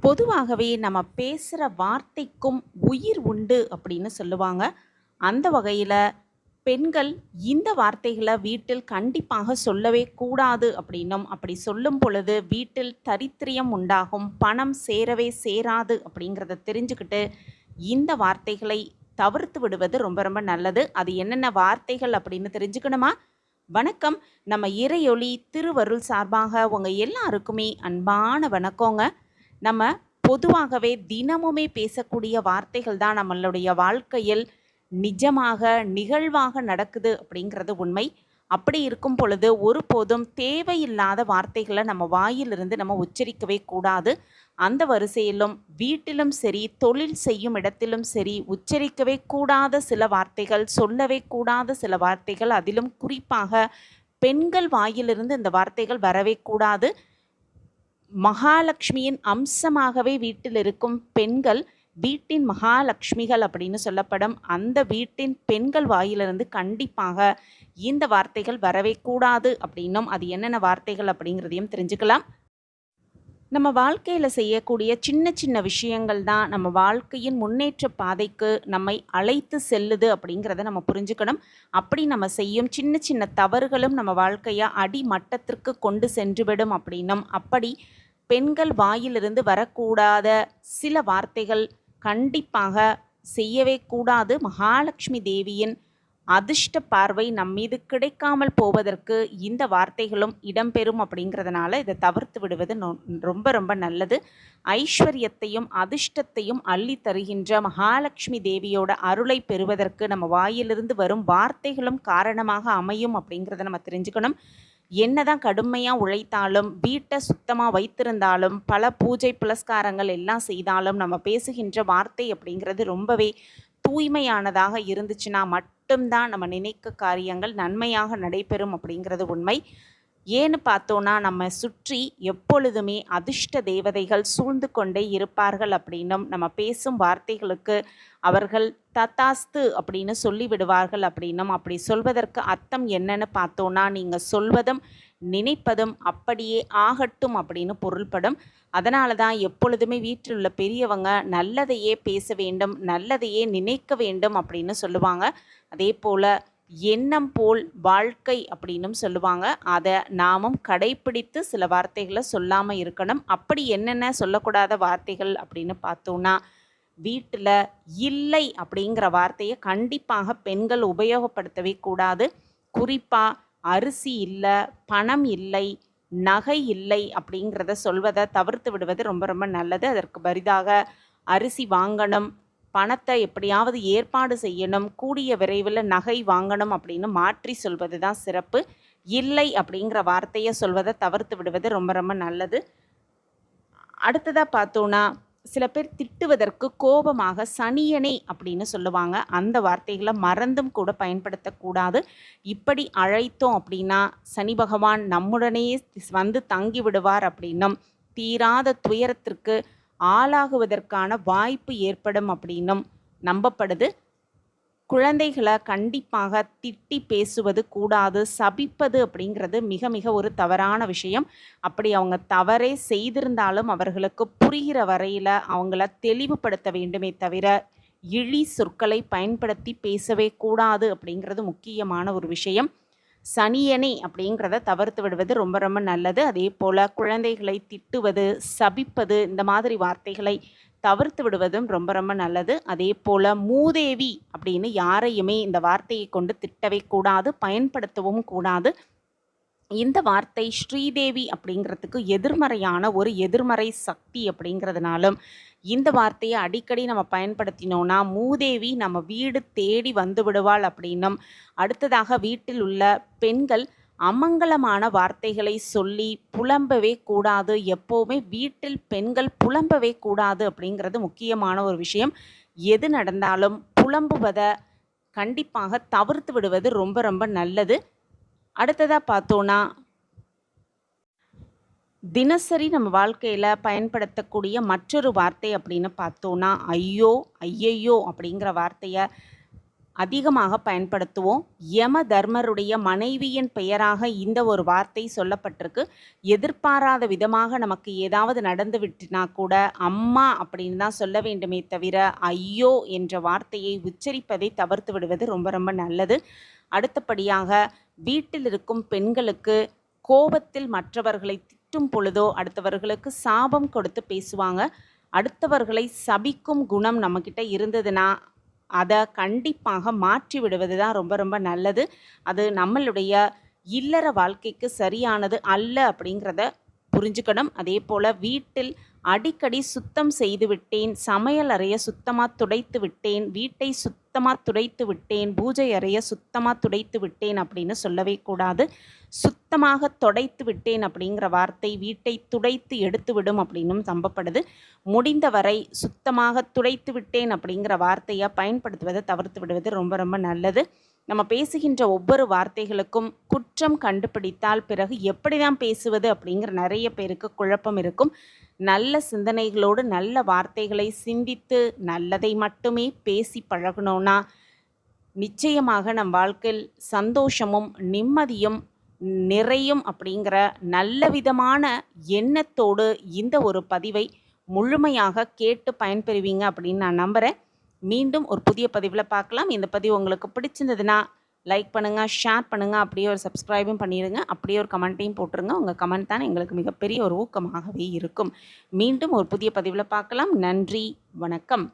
பொதுவாகவே நம்ம பேசுகிற வார்த்தைக்கும் உயிர் உண்டு அப்படின்னு சொல்லுவாங்க. அந்த வகையில் பெண்கள் இந்த வார்த்தைகளை வீட்டில் கண்டிப்பாக சொல்லவே கூடாது அப்படின்னும், அப்படி சொல்லும் பொழுது வீட்டில் தரித்திரியம் உண்டாகும், பணம் சேரவே சேராது அப்படிங்கிறத தெரிஞ்சுக்கிட்டு இந்த வார்த்தைகளை தவிர்த்து விடுவது ரொம்ப ரொம்ப நல்லது. அது என்னென்ன வார்த்தைகள் அப்படின்னு தெரிஞ்சுக்கணுமா? வணக்கம். நம்ம இறையொளி திருவருள் சார்பாக உங்கள் எல்லாருக்குமே அன்பான வணக்கங்க. நம்ம பொதுவாகவே தினமுமே பேசக்கூடிய வார்த்தைகள் தான் நம்மளுடைய வாழ்க்கையில் நிஜமாக நிகழ்வாக நடக்குது அப்படிங்கிறது உண்மை. அப்படி இருக்கும் பொழுது ஒருபோதும் தேவையில்லாத வார்த்தைகளை நம்ம வாயிலிருந்து நம்ம உச்சரிக்கவே கூடாது. அந்த வரிசையிலும் வீட்டிலும் சரி, தொழில் செய்யும் இடத்திலும் சரி, உச்சரிக்கவே கூடாத சில வார்த்தைகள், சொல்லவே கூடாத சில வார்த்தைகள், அதிலும் குறிப்பாக பெண்கள் வாயிலிருந்து இந்த வார்த்தைகள் வரவே கூடாது. மகாலட்சுமியின் அம்சமாகவே வீட்டில் இருக்கும் பெண்கள் வீட்டின் மகாலட்சுமிகள் அப்படின்னு சொல்லப்படும். அந்த வீட்டின் பெண்கள் வாயிலிருந்து கண்டிப்பாக இந்த வார்த்தைகள் வரவே கூடாது அப்படின்னும், அது என்னென்ன வார்த்தைகள் அப்படிங்கிறதையும் தெரிஞ்சுக்கலாம். நம்ம வாழ்க்கையில் செய்யக்கூடிய சின்ன சின்ன விஷயங்கள் தான் நம்ம வாழ்க்கையின் முன்னேற்ற பாதைக்கு நம்மை அழைத்து செல்லுது அப்படிங்கிறத நம்ம புரிஞ்சுக்கணும். அப்படி நம்ம செய்யும் சின்ன சின்ன தவறுகளும் நம்ம வாழ்க்கையை அடிமட்டத்திற்கு கொண்டு சென்றுவிடும் அப்படின்னும், அப்படி பெண்கள் வாயிலிருந்து வரக்கூடாத சில வார்த்தைகள் கண்டிப்பாக செய்யவே கூடாது. மகாலட்சுமி தேவியின் அதிர்ஷ்ட பார்வை நம்மீது கிடைக்காமல் போவதற்கு இந்த வார்த்தைகளும் இடம்பெறும் அப்படிங்கிறதுனால இதை தவிர்த்து விடுவது ரொம்ப ரொம்ப நல்லது. ஐஸ்வர்யத்தையும் அதிர்ஷ்டத்தையும் அள்ளி தருகின்ற மகாலட்சுமி தேவியோட அருளை பெறுவதற்கு நம்ம வாயிலிருந்து வரும் வார்த்தைகளும் காரணமாக அமையும் அப்படிங்கிறத நம்ம தெரிஞ்சுக்கணும். என்னதான் கடுமையாக உழைத்தாலும், வீட்டை சுத்தமாக வைத்திருந்தாலும், பல பூஜை புலஸ்காரங்கள் எல்லாம் செய்தாலும், நம்ம பேசுகின்ற வார்த்தை அப்படிங்கிறது ரொம்பவே தூய்மையானதாக இருந்துச்சுன்னா மட்டும்தான் நம்ம நினைக்க காரியங்கள் நன்மையாக நடைபெறும் அப்படிங்கிறது உண்மை. ஏன்னு பார்த்தோன்னா, நம்ம சுற்றி எப்பொழுதுமே அதிர்ஷ்ட தேவதைகள் சூழ்ந்து கொண்டே இருப்பார்கள் அப்படின்னும், நம்ம பேசும் வார்த்தைகளுக்கு அவர்கள் தத்தாஸ்து அப்படின்னு சொல்லிவிடுவார்கள் அப்படின்னும், அப்படி சொல்வதற்கு அர்த்தம் என்னன்னு பார்த்தோன்னா, நீங்கள் சொல்வதும் நினைப்பதும் அப்படியே ஆகட்டும் அப்படின்னு பொருள்படும். அதனால தான் எப்பொழுதுமே வீட்டில் உள்ள பெரியவங்க நல்லதையே பேச வேண்டும், நல்லதையே நினைக்க வேண்டும் அப்படின்னு சொல்லுவாங்க. அதே போல் எண்ணம் போல் வாழ்க்கை அப்படின்னும் சொல்லுவாங்க. அதை நாமும் கடைப்பிடித்து சில வார்த்தைகளை சொல்லாமல் இருக்கணும். அப்படி என்னென்ன சொல்லக்கூடாத வார்த்தைகள் அப்படின்னு பார்த்தோன்னா, வீட்டில் இல்லை அப்படிங்கிற வார்த்தையை கண்டிப்பாக பெண்கள் உபயோகப்படுத்தவே கூடாது. குறிப்பாக அரிசி இல்லை, பணம் இல்லை, நகை இல்லை அப்படிங்கிறத சொல்வதை தவிர்த்து விடுவது ரொம்ப ரொம்ப நல்லது. அதற்கு பரிதாக அரிசி வாங்கணும், பணத்தை எப்படியாவது ஏற்பாடு செய்யணும், கூடிய விரைவில் நகை வாங்கணும் அப்படின்னு மாற்றி சொல்வது தான் சிறப்பு. இல்லை அப்படிங்கிற வார்த்தையை சொல்வதை தவிர்த்து விடுவது ரொம்ப ரொம்ப நல்லது. அடுத்ததாக பார்த்தோன்னா, சில பேர் திட்டுவதற்கு கோபமாக சனியனே அப்படின்னு சொல்லுவாங்க. அந்த வார்த்தைகளை மறந்தும் கூட பயன்படுத்தக்கூடாது. இப்படி அழைத்தோம் அப்படின்னா சனி பகவான் நம்முடனே வந்து தங்கி விடுவார் அப்படின்னும், தீராத துயரத்திற்கு ஆளாகுவதற்கான வாய்ப்பு ஏற்படும் அப்படின்னும் நம்பப்படுது. குழந்தைகளை கண்டிப்பாக திட்டி பேசுவது கூடாது. சபிப்பது அப்படிங்கிறது மிக மிக ஒரு தவறான விஷயம். அப்படி அவங்க தவறே செய்திருந்தாலும் அவர்களுக்கு புரிகிற வரையில் அவங்கள தெளிவுபடுத்த வேண்டுமே தவிர இழி சொற்களை பயன்படுத்தி பேசவே கூடாது அப்படிங்கிறது முக்கியமான ஒரு விஷயம். சனியனே அப்படிங்கிறத தவிர்த்து விடுவது ரொம்ப ரொம்ப நல்லது. அதே போல் குழந்தைகளை திட்டுவது, சபிப்பது, இந்த மாதிரி வார்த்தைகளை தவிர்த்து விடுவதும் ரொம்ப ரொம்ப நல்லது. அதே போல் மூதேவி அப்படின்னு யாரையுமே இந்த வார்த்தையை கொண்டு திட்டவே கூடாது, பயன்படுத்தவும் கூடாது. இந்த வார்த்தை ஸ்ரீதேவி அப்படிங்கிறதுக்கு எதிர்மறையான ஒரு எதிர்மறை சக்தி அப்படிங்கிறதுனாலும் இந்த வார்த்தையை அடிக்கடி நம்ம பயன்படுத்தினோன்னா மூதேவி நம்ம வீடு தேடி வந்து விடுவாள் அப்படின்னும், அடுத்ததாக வீட்டில் உள்ள பெண்கள் அமங்கலமான வார்த்தைகளை சொல்லி புலம்பவே கூடாது. எப்போவுமே வீட்டில் பெண்கள் புலம்பவே கூடாது அப்படிங்கிறது முக்கியமான ஒரு விஷயம். எது நடந்தாலும் புலம்புவதை கண்டிப்பாக தவிர்த்து விடுவது ரொம்ப ரொம்ப நல்லது. அடுத்ததாக பார்த்தோன்னா, தினசரி நம்ம வாழ்க்கையில் பயன்படுத்தக்கூடிய மற்றொரு வார்த்தை அப்படின்னு பார்த்தோன்னா, ஐயோ ஐயையோ அப்படிங்கிற வார்த்தையை அதிகமாக பயன்படுத்துவோம். யம தர்மருடைய மனைவியின் பெயராக இந்த ஒரு வார்த்தை சொல்லப்பட்டிருக்கு. எதிர்பாராத விதமாக நமக்கு ஏதாவது நடந்து விட்டுனா கூட அம்மா அப்படின்னு தான் சொல்ல வேண்டுமே தவிர ஐயோ என்ற வார்த்தையை உச்சரிப்பதை தவிர்த்து விடுவது ரொம்ப ரொம்ப நல்லது. அடுத்தபடியாக வீட்டில் இருக்கும் பெண்களுக்கு கோபத்தில் மற்றவர்களை திட்டும் பொழுதோ அடுத்தவர்களுக்கு சாபம் கொடுத்து பேசுவாங்க. அடுத்தவர்களை சபிக்கும் குணம் நம்மக்கிட்ட இருந்ததுன்னா அதை கண்டிப்பாக மாற்றி விடுவது தான் ரொம்ப ரொம்ப நல்லது. அது நம்மளுடைய இல்லற வாழ்க்கைக்கு சரியானது அல்ல அப்படிங்கிறத புரிஞ்சுக்கணும். அதே போல் வீட்டில் அடிக்கடி சுத்தம் செய்து விட்டேன், சமையல் அறையை சுத்தமாக துடைத்து விட்டேன், வீட்டை சுத்தமாக துடைத்து விட்டேன், பூஜை அறையை சுத்தமாக துடைத்து விட்டேன் அப்படின்னு சொல்லவே கூடாது. சுத்தமாக துடைத்து விட்டேன் அப்படிங்கிற வார்த்தை வீட்டை துடைத்து எடுத்து விடும் அப்படின்னும் நம்பப்படுது. முடிந்தவரை சுத்தமாக துடைத்து விட்டேன் அப்படிங்கிற வார்த்தையை பயன்படுத்துவதை தவிர்த்து விடுவது ரொம்ப ரொம்ப நல்லது. நம்ம பேசுகின்ற ஒவ்வொரு வார்த்தைகளுக்கும் குற்றம் கண்டுபிடித்தால் பிறகு எப்படி தான் பேசுவது அப்படிங்கிற நிறைய பேருக்கு குழப்பம் இருக்கும். நல்ல சிந்தனைகளோடு நல்ல வார்த்தைகளை சிந்தித்து நல்லதை மட்டுமே பேசி பழகணும்னா நிச்சயமாக நம் வாழ்க்கையில் சந்தோஷமும் நிம்மதியும் நிறையும் அப்படிங்கிற நல்ல விதமான எண்ணத்தோடு இந்த ஒரு பதிவை முழுமையாக கேட்டு பயன்பெறுவீங்க அப்படின்னு நான் நம்புகிறேன். மீண்டும் ஒரு புதிய பதிவில் பார்க்கலாம். இந்த பதிவு உங்களுக்கு பிடிச்சிருந்ததுன்னா லைக் பண்ணுங்கள், ஷேர் பண்ணுங்கள், அப்படியே ஒரு சப்ஸ்கிரைபும் பண்ணிடுங்க, அப்படியே ஒரு கமெண்ட்டையும் போட்டுருங்க. உங்கள் கமெண்ட் தான் எங்களுக்கு மிகப்பெரிய ஒரு ஊக்கமாகவே இருக்கும். மீண்டும் ஒரு புதிய பதிவில் பார்க்கலாம். நன்றி, வணக்கம்.